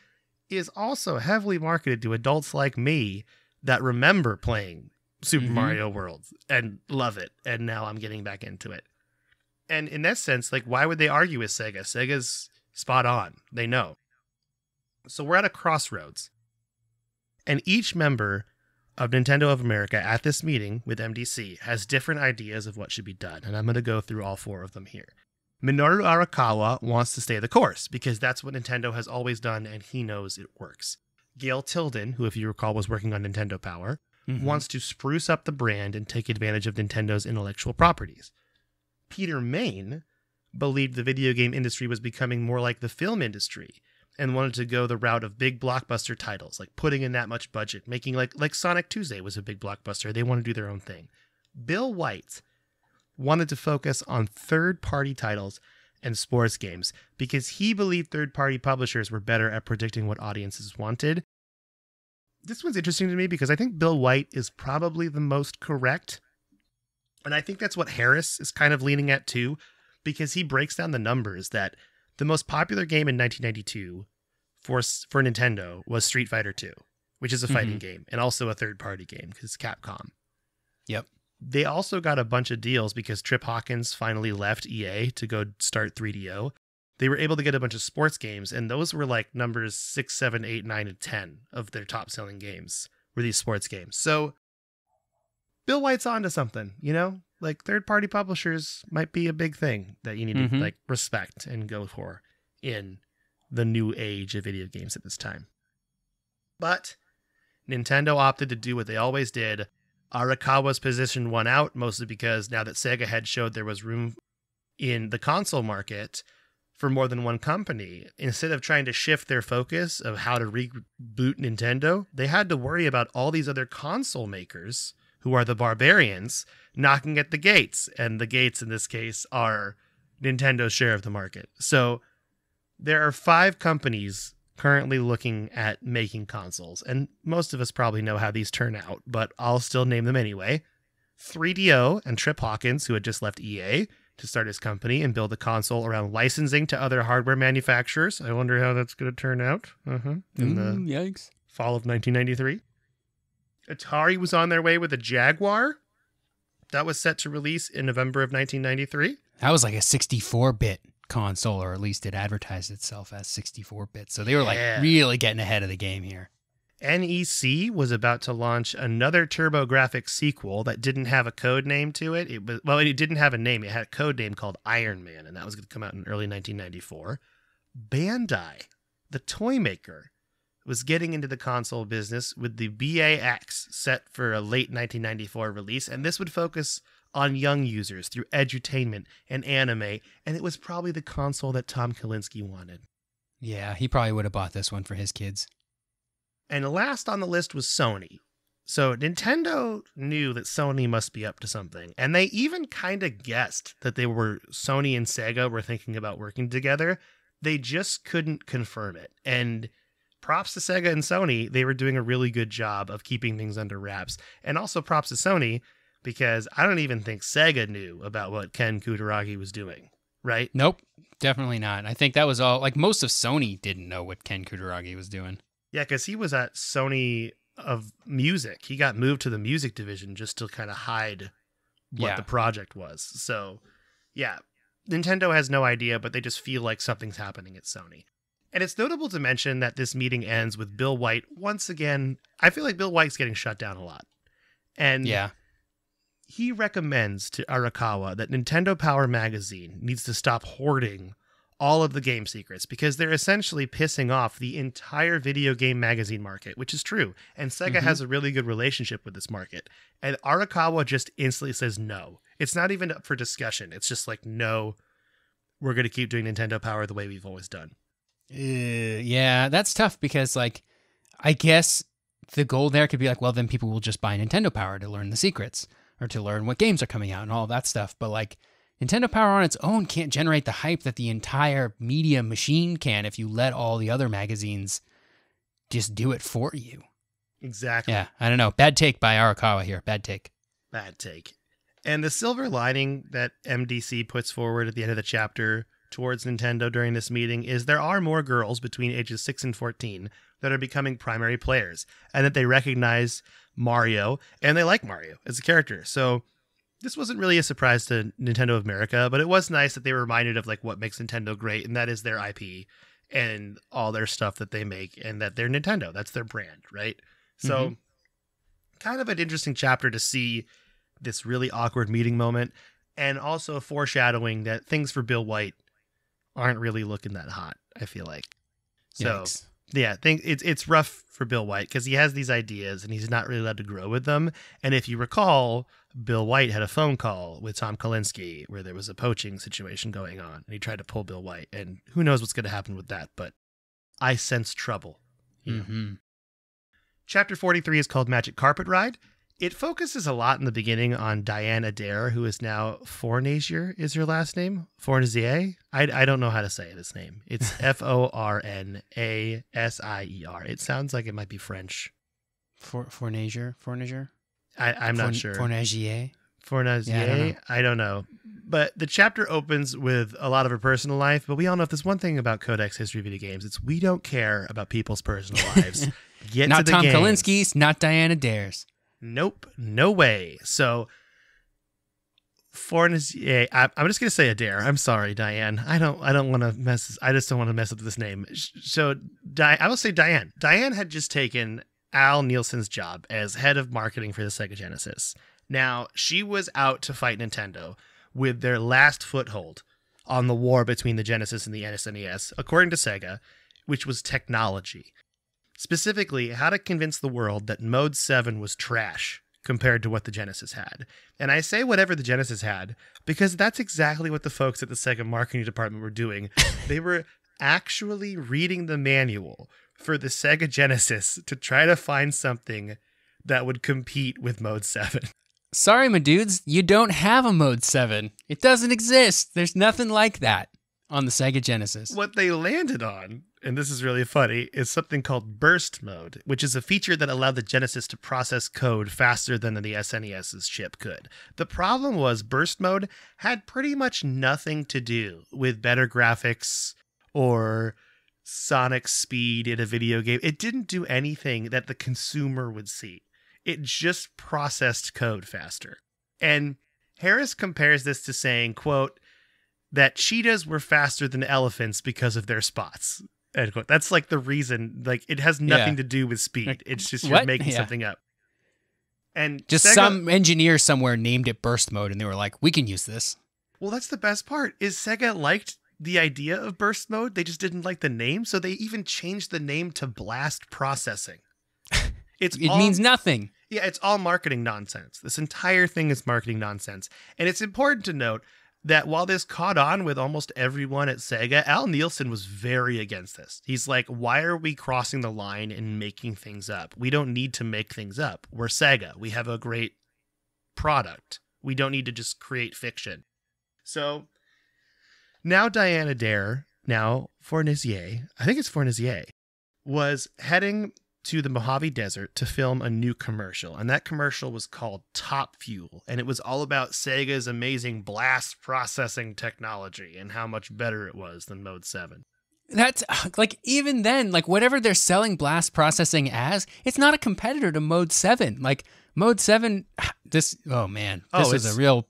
is also heavily marketed to adults like me that remember playing Super Mario World and love it. And now I'm getting back into it. And in that sense, like, why would they argue with Sega? Sega's spot on. They know. So we're at a crossroads. And each member of Nintendo of America at this meeting with MDC has different ideas of what should be done. And I'm going to go through all four of them here. Minoru Arakawa wants to stay the course because that's what Nintendo has always done and he knows it works. Gail Tilden, who if you recall was working on Nintendo Power, wants to spruce up the brand and take advantage of Nintendo's intellectual properties. Peter Main believed the video game industry was becoming more like the film industry and wanted to go the route of big blockbuster titles, like putting in that much budget, making like Sonic Tuesday was a big blockbuster. They want to do their own thing. Bill White wanted to focus on third-party titles and sports games because he believed third-party publishers were better at predicting what audiences wanted. This one's interesting to me because I think Bill White is probably the most correct. And I think that's what Harris is kind of leaning at too, because he breaks down the numbers that the most popular game in 1992 for Nintendo was Street Fighter 2, which is a fighting game and also a third-party game because it's Capcom. Yep. They also got a bunch of deals because Trip Hawkins finally left EA to go start 3DO. They were able to get a bunch of sports games, and those were like numbers 6, 7, 8, 9, and 10 of their top-selling games were these sports games. So Bill White's onto something, you know? Like, third-party publishers might be a big thing that you need to like respect and go for in the new age of video games at this time. But Nintendo opted to do what they always did. Arakawa's position won out, mostly because now that Sega had showed there was room in the console market for more than one company, instead of trying to shift their focus of how to reboot Nintendo, they had to worry about all these other console makers, who are the Barbarians, knocking at the gates. And the gates in this case are Nintendo's share of the market. So there are 5 companies currently looking at making consoles, and most of us probably know how these turn out, but I'll still name them anyway. 3DO and Trip Hawkins, who had just left EA to start his company and build a console around licensing to other hardware manufacturers. I wonder how that's going to turn out in the yikes. fall of 1993. Atari was on their way with a Jaguar. That was set to release in November of 1993. That was like a 64-bit console, or at least it advertised itself as 64-bit. So they were like really getting ahead of the game here. NEC was about to launch another TurboGrafx sequel that didn't have a code name to it. It didn't have a name. It had a code name called Iron Man, and that was going to come out in early 1994. Bandai, the toy maker, was getting into the console business with the BAX set for a late 1994 release, and this would focus on young users through edutainment and anime, and it was probably the console that Tom Kalinske wanted. Yeah, he probably would have bought this one for his kids. And last on the list was Sony. So Nintendo knew that Sony must be up to something, and they even kind of guessed that Sony and Sega were thinking about working together. They just couldn't confirm it. And props to Sega and Sony, they were doing a really good job of keeping things under wraps. And also props to Sony, because I don't even think Sega knew about what Ken Kutaragi was doing, right? Nope, definitely not. I think that was all, like most of Sony didn't know what Ken Kutaragi was doing. Yeah, because he was at Sony of Music. He got moved to the music division just to kind of hide what the project was. So, yeah, Nintendo has no idea, but they just feel like something's happening at Sony. And it's notable to mention that this meeting ends with Bill White. Once again, I feel like Bill White's getting shut down a lot. And he recommends to Arakawa that Nintendo Power Magazine needs to stop hoarding all of the game secrets because they're essentially pissing off the entire video game magazine market, which is true. And Sega has a really good relationship with this market. And Arakawa just instantly says no. It's not even up for discussion. It's just like, no, we're going to keep doing Nintendo Power the way we've always done. Yeah, that's tough because, like, I guess the goal there could be like, well, then people will just buy Nintendo Power to learn the secrets or to learn what games are coming out and all that stuff. But, like, Nintendo Power on its own can't generate the hype that the entire media machine can if you let all the other magazines just do it for you. Exactly. Yeah, I don't know. Bad take by Arakawa here. Bad take. Bad take. And the silver lining that MDC puts forward at the end of the chapter towards Nintendo during this meeting is there are more girls between ages 6 and 14 that are becoming primary players, and that they recognize Mario and they like Mario as a character. So this wasn't really a surprise to Nintendo of America, but it was nice that they were reminded of like what makes Nintendo great, and that is their IP and all their stuff that they make, and that they're Nintendo. That's their brand, right? So kind of an interesting chapter to see this really awkward meeting moment, and also foreshadowing that things for Bill White aren't really looking that hot, I feel like. So Yikes. yeah, it's rough for Bill White because he has these ideas and he's not really allowed to grow with them. And if you recall, Bill White had a phone call with Tom Kalinske where there was a poaching situation going on, and he tried to pull Bill White, and who knows what's going to happen with that, but I sense trouble. You know? Chapter 43 is called Magic Carpet Ride. It focuses a lot in the beginning on Diane Adair, who is now Fornazier, is her last name? Fornazier? I don't know how to say this name. It's Fornasier. It sounds like it might be French. Fornazier? I'm not sure. Fornazier? Fornazier? Yeah, I don't know. But the chapter opens with a lot of her personal life, but we all know if there's one thing about Codex History Video Games, it's we don't care about people's personal lives. Get not to the Tom games. Kalinski's, not Diana Adair's. Nope, no way. So, Fornazier, I'm just gonna say Adair. I'm sorry, Diane. I don't want to mess. I just don't want to mess up this name. So, I will say Diane. Diane had just taken Al Nielsen's job as head of marketing for the Sega Genesis. Now, she was out to fight Nintendo with their last foothold on the war between the Genesis and the SNES, according to Sega, which was technology. Specifically, how to convince the world that Mode 7 was trash compared to what the Genesis had. And I say whatever the Genesis had because that's exactly what the folks at the Sega marketing department were doing. They were actually reading the manual for the Sega Genesis to try to find something that would compete with Mode 7. Sorry, my dudes, you don't have a Mode 7. It doesn't exist. There's nothing like that on the Sega Genesis. What they landed on, and this is really funny, is something called burst mode, which is a feature that allowed the Genesis to process code faster than the SNES's chip could. The problem was burst mode had pretty much nothing to do with better graphics or sonic speed in a video game. It didn't do anything that the consumer would see. It just processed code faster. And Harris compares this to saying, quote, that cheetahs were faster than elephants because of their spots. End quote. That's like the reason, like it has nothing to do with speed. Like, it's just what? You're making something up. And just Sega, some engineer somewhere named it burst mode and they were like, we can use this. Well, that's the best part is Sega liked the idea of burst mode. They just didn't like the name. So they even changed the name to blast processing. It means nothing. Yeah, it's all marketing nonsense. This entire thing is marketing nonsense. And it's important to note that while this caught on with almost everyone at Sega, Al Nielsen was very against this. He's like, why are we crossing the line and making things up? We don't need to make things up. We're Sega. We have a great product. We don't need to just create fiction. So now Diane Adair, now Fornazier, I think it's Fornazier, was heading to the Mojave Desert to film a new commercial. And that commercial was called Top Fuel. And it was all about Sega's amazing blast processing technology and how much better it was than Mode 7. That's like, even then, like whatever they're selling blast processing as, it's not a competitor to Mode 7. Like Mode 7, this is a real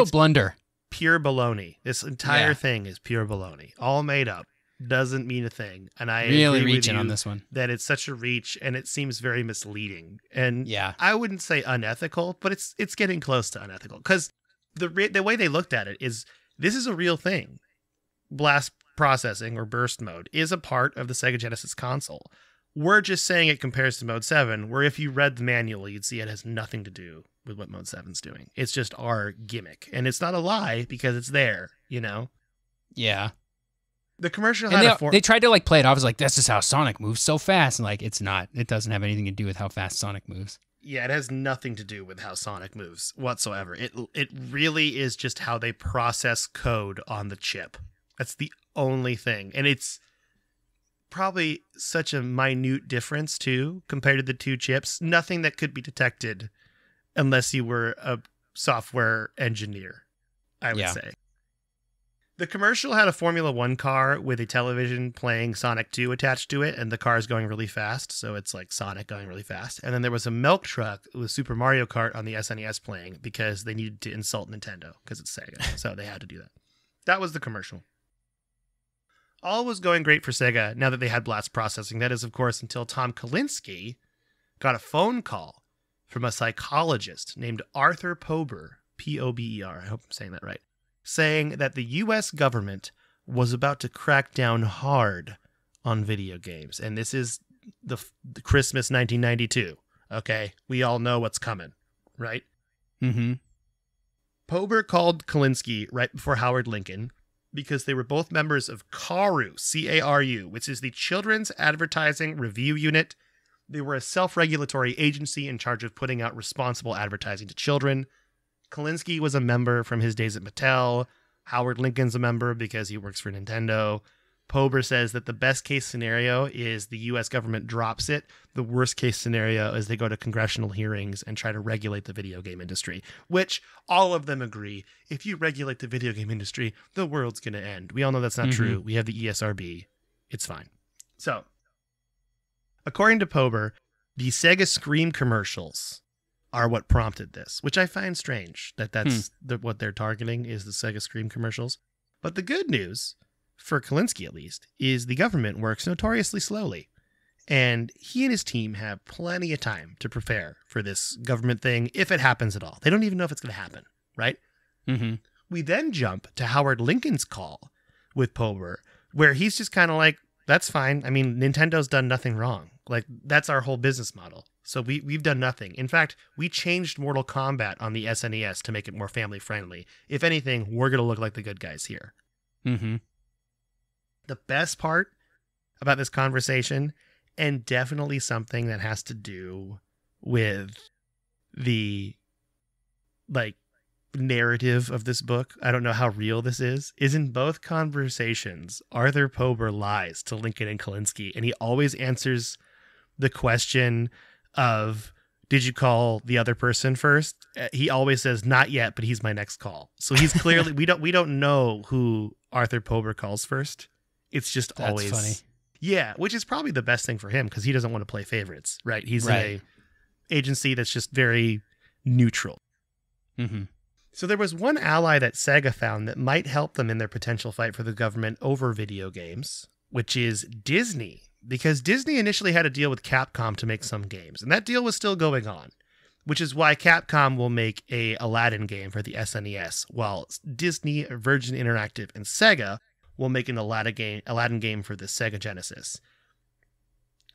blunder. Pure baloney. This entire thing is pure baloney. All made up. Doesn't mean a thing. And I really agree reaching with you on this one that it's such a reach and it seems very misleading. And yeah, I wouldn't say unethical, but it's getting close to unethical because the way they looked at it is this is a real thing. Blast processing, or burst mode, is a part of the Sega Genesis console. We're just saying it compares to Mode 7, where if you read the manual, you'd see it has nothing to do with what Mode 7's doing. It's just our gimmick. And it's not a lie because it's there, you know? Yeah. The commercial And had they tried to like play it off as like, this is how Sonic moves so fast. And like, it's not. It doesn't have anything to do with how fast Sonic moves. Yeah, it has nothing to do with how Sonic moves whatsoever. It really is just how they process code on the chip. That's the only thing. And it's probably such a minute difference, too, compared to the two chips. Nothing that could be detected unless you were a software engineer, I would say. The commercial had a Formula One car with a television playing Sonic 2 attached to it, and the car is going really fast, so it's like Sonic going really fast. And then there was a milk truck with Super Mario Kart on the SNES playing because they needed to insult Nintendo because it's Sega, so they had to do that. That was the commercial. All was going great for Sega now that they had blast processing. That is, of course, until Tom Kalinske got a phone call from a psychologist named Arthur Pober, P-O-B-E-R, I hope I'm saying that right, saying that the U.S. government was about to crack down hard on video games. And this is the Christmas 1992, okay? We all know what's coming, right? Mm-hmm. Pober called Kalinske right before Howard Lincoln because they were both members of CARU, C-A-R-U, which is the Children's Advertising Review Unit. They were a self-regulatory agency in charge of putting out responsible advertising to children. Kalinske was a member from his days at Mattel. Howard Lincoln's a member because he works for Nintendo. Pober says that the best case scenario is the U.S. government drops it. The worst case scenario is they go to congressional hearings and try to regulate the video game industry, which all of them agree. If you regulate the video game industry, the world's going to end. We all know that's not true. We have the ESRB. It's fine. So, according to Pober, the Sega Scream commercials are what prompted this, which I find strange that that's what they're targeting is the Sega Scream commercials. But the good news, for Kalinske at least, is the government works notoriously slowly. And he and his team have plenty of time to prepare for this government thing, if it happens at all. They don't even know if it's going to happen, right? Mm-hmm. We then jump to Howard Lincoln's call with Pober, where he's just kind of like, that's fine. I mean, Nintendo's done nothing wrong. Like, that's our whole business model. So we've done nothing. In fact, we changed Mortal Kombat on the SNES to make it more family friendly. If anything, we're going to look like the good guys here. Mm-hmm. The best part about this conversation, and definitely something that has to do with the narrative of this book, I don't know how real this is in both conversations, Arthur Pober lies to Lincoln and Kalinske, and he always answers the question of, did you call the other person first? He always says, not yet, but he's my next call. So he's clearly, we don't know who Arthur Pober calls first. It's just That's always funny. Yeah, which is probably the best thing for him because he doesn't want to play favorites, right? He's in a agency that's just very neutral. Mm-hmm. So there was one ally that Sega found that might help them in their potential fight for the government over video games, which is Disney. Because Disney initially had a deal with Capcom to make some games, and that deal was still going on, which is why Capcom will make a Aladdin game for the SNES, while Disney, Virgin Interactive, and Sega will make an Aladdin game for the Sega Genesis.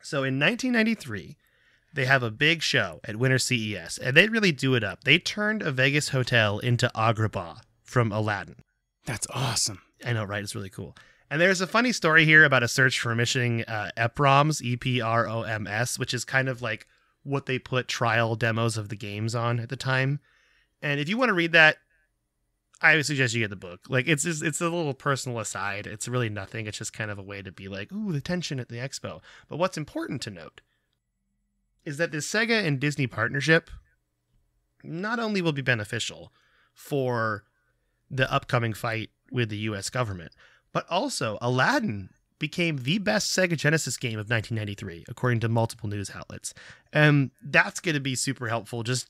So in 1993, they have a big show at Winter CES, and they really do it up. They turned a Vegas hotel into Agrabah from Aladdin. That's awesome. I know, right? It's really cool. And there's a funny story here about a search for missing EPROMs, E-P-R-O-M-S, which is kind of like what they put trial demos of the games on at the time. And if you want to read that, I would suggest you get the book. Like, it's a little personal aside. It's really nothing. It's just kind of a way to be like, ooh, the tension at the expo. But what's important to note is that this Sega and Disney partnership not only will be beneficial for the upcoming fight with the U.S. government, but also Aladdin became the best Sega Genesis game of 1993, according to multiple news outlets. And that's going to be super helpful just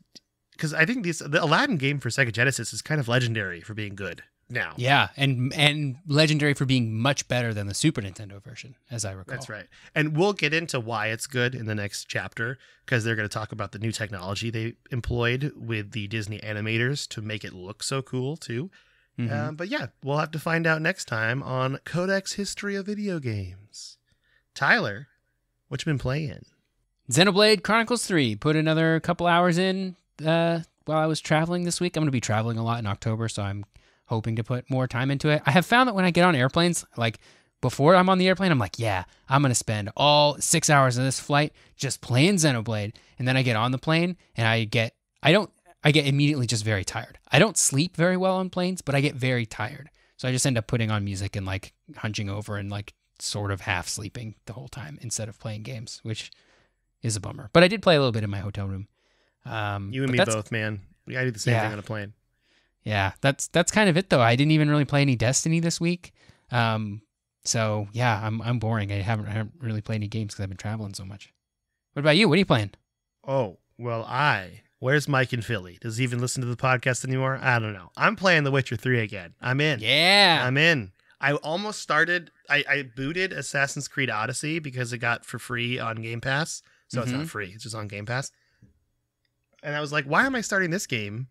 because I think the Aladdin game for Sega Genesis is kind of legendary for being good now. Yeah, and legendary for being much better than the Super Nintendo version, as I recall. That's right. And we'll get into why it's good in the next chapter because they're going to talk about the new technology they employed with the Disney animators to make it look so cool, too. But yeah, we'll have to find out next time on Codex History of Video Games. Tyler, what you been playing? Xenoblade Chronicles 3. Put another couple hours in while I was traveling this week. I'm going to be traveling a lot in October, so I'm hoping to put more time into it. I have found that when I get on airplanes, like before I'm on the airplane, I'm like, yeah, I'm going to spend all 6 hours of this flight just playing Xenoblade. And then I get on the plane and I get immediately just very tired. I don't sleep very well on planes, but I get very tired. So I just end up putting on music and like hunching over and like sort of half sleeping the whole time instead of playing games, which is a bummer. But I did play a little bit in my hotel room. You and me both, man. I do the same thing on a plane. Yeah, that's kind of it though. I didn't even really play any Destiny this week. So yeah, I'm boring. I haven't really played any games because I've been traveling so much. What about you? What are you playing? Oh, well, where's Mike in Philly? Does he even listen to the podcast anymore? I don't know. I'm playing The Witcher 3 again. I'm in. Yeah. I'm in. I almost started, I booted Assassin's Creed Odyssey because it got for free on Game Pass. So it's not free. It's just on Game Pass. And I was like, why am I starting this game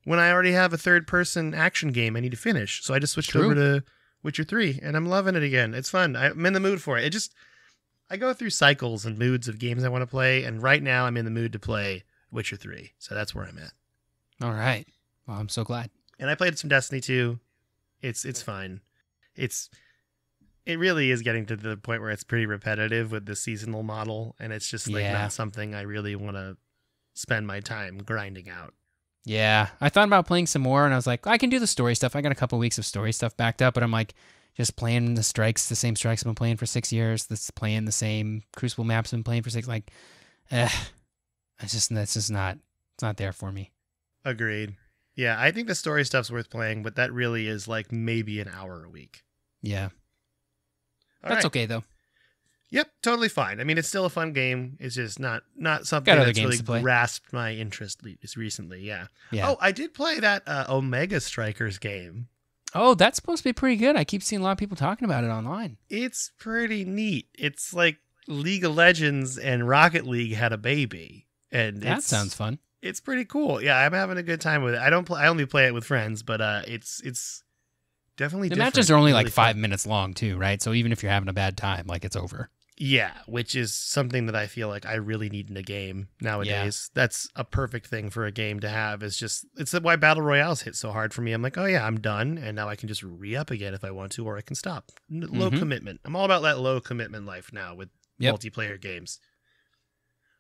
when I already have a third-person action game I need to finish? So I just switched over to Witcher 3, and I'm loving it again. It's fun. I'm in the mood for it. I go through cycles and moods of games I want to play, and right now I'm in the mood to play Witcher 3. So that's where I'm at. All right. Well, I'm so glad. And I played some Destiny 2. It's fine. It really is getting to the point where it's pretty repetitive with the seasonal model, and it's just like not something I really want to spend my time grinding out. Yeah, I thought about playing some more, and I was like, I can do the story stuff. I got a couple weeks of story stuff backed up, but I'm like, just playing the same strikes I've been playing for 6 years. Playing the same Crucible maps I've been playing for 6. Like, it's not there for me. Agreed. Yeah, I think the story stuff's worth playing, but that really is like maybe an hour a week. Yeah. All That's right. okay though. Yep, totally fine. I mean, it's still a fun game. It's just not something that's really grasped my interest recently. Yeah. Oh, I did play that Omega Strikers game. Oh, that's supposed to be pretty good. I keep seeing a lot of people talking about it online. It's pretty neat. It's like League of Legends and Rocket League had a baby, and that sounds fun. It's pretty cool. Yeah, I'm having a good time with it. I only play it with friends, but it's definitely the different. matches are only really like 5 minutes long too, right? So even if you're having a bad time, like it's over. Yeah, which is something that I feel like I really need in a game nowadays. Yeah. That's a perfect thing for a game to have. It's why Battle Royales hit so hard for me. I'm like, oh yeah, I'm done, and now I can just re-up again if I want to, or I can stop. Low commitment. I'm all about that low commitment life now with multiplayer games.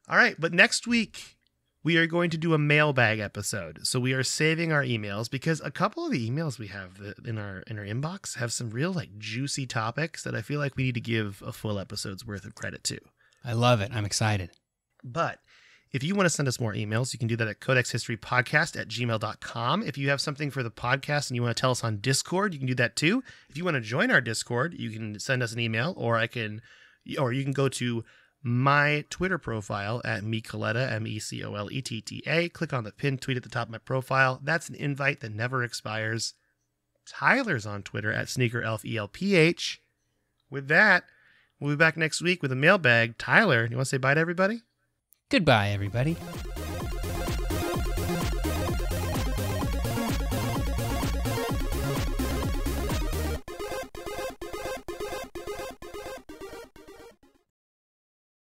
All right, but next week we are going to do a mailbag episode. So we are saving our emails because a couple of the emails we have in our inbox have some real like juicy topics that I feel like we need to give a full episode's worth of credit to. I love it. I'm excited. But if you want to send us more emails, you can do that at codexhistorypodcast@gmail.com. If you have something for the podcast and you want to tell us on Discord, you can do that too. If you want to join our Discord, you can send us an email, or you can go to my Twitter profile at Mecoletta, MECOLETTA. Click on the pinned tweet at the top of my profile. That's an invite that never expires. Tyler's on Twitter at SneakerElfELPH. With that, we'll be back next week with a mailbag. Tyler, you want to say bye to everybody? Goodbye, everybody.